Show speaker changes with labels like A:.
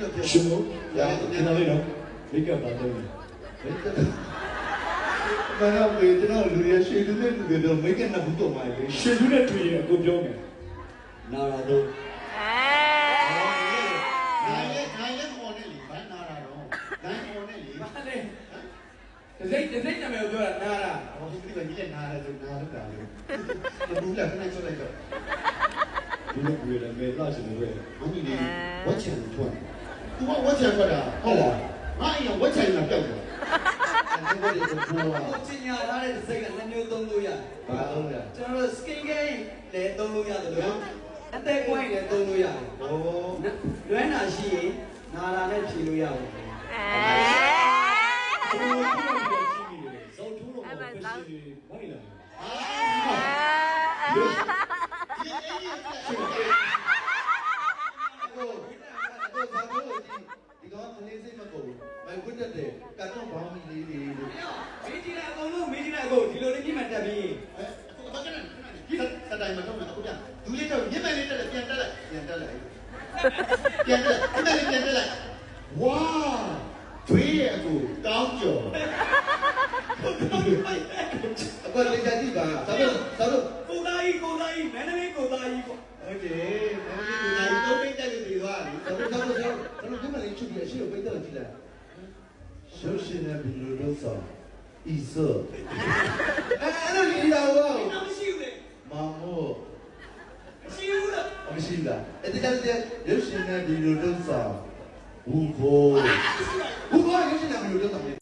A: Show, yeah, can I know? Make up that way. Mana wait na luya schedule ne do make na buto mai le schedule tu ye ko pyo me nara do
B: nai le mo ne li ba nara do nai mo ne li ba le
C: တစိမ့်နာမည်ကိုပြောတာနားတာ
B: ဟောဒီကကြီးလည်းနားတယ်လို့နားလို့တာလေမဘူးလားခဏချွတ်လိုက်တော့
A: ဒီလိုပြောတယ်မေလာချင်တယ်
B: အမီလေးဝက်ချန်ထွက်သူကဝက်ချန်ထွက်တာဟုတ်လားငါအရင်ဝက်ချန်လာပြောက်တယ်အဲ့ဒါကိုပြောတာ
D: ကိုကျင်ညာထားတဲ့စိတ်ကနှစ်မျိုးသုံးလို့ရတယ်
B: ဘာလို့လဲ
D: ကျွန်တော်တို့ skin care လည်းသုံးလို့ရတယ်လို့အသက်ကွိုင်းလည်းသုံးလို့ရတယ်
B: โอ้
D: လွမ်းတာရှိရင်နာလာနဲ့ဖြေလို့ရအောင်
A: ဇောက်ထိုးတော့မရှိဘူးမိုက်လာ
B: ဒီကောင်ကလေးစိတ်မကုန်ဘူး။ဘယ်ဝတ်တက်တယ်။ကတော့ဘောင်းမီလေးလေးလို့
D: မင်းကြီးလိုက်အကုန်လုံးမင်းကြီးလိုက်ကိုဒီလိုလေးပြမှတက်ပြီး
B: အခုဘာကလဲ။ဒီစတိုင်မှာတော့အခုပြန်ဒူးလေးတော့ညစ်မဲ့လေးတက်တယ်ပြန်တက်လိုက်ပြန်တက်လိုက်ပြန်တက်လိုက်ပြန်တက်လိုက်ဝါတွေးရအခုကောင်းကြော်အခုလေးကြည့်ပါသာလို့
D: ကိုသားကြီးမန္တလေးကိုသားကြီးပေါ့
B: ဟုတ်တယ်။ဒီနေ့တော့ပိတ်တယ်လို့ပြောတာလေ။ကျွန်တော်ဒီမှာလေးချုပ်ပြီးအရှိကိုပိတ်တယ်ကြည့်လိုက်။ရှုပ်ရှင်တဲ့ဘီလိုလို့ဆို။ဤစော။အဲ့လိုလေးတော့
D: မရှိဘူးလေ
B: မမို့
D: မရှိဘူးလား
B: မရှိလား။အဲ့ဒီကတည်းကရုပ်ရှင်တဲ့ဘီလိုလို့ဆို။ဘူးခို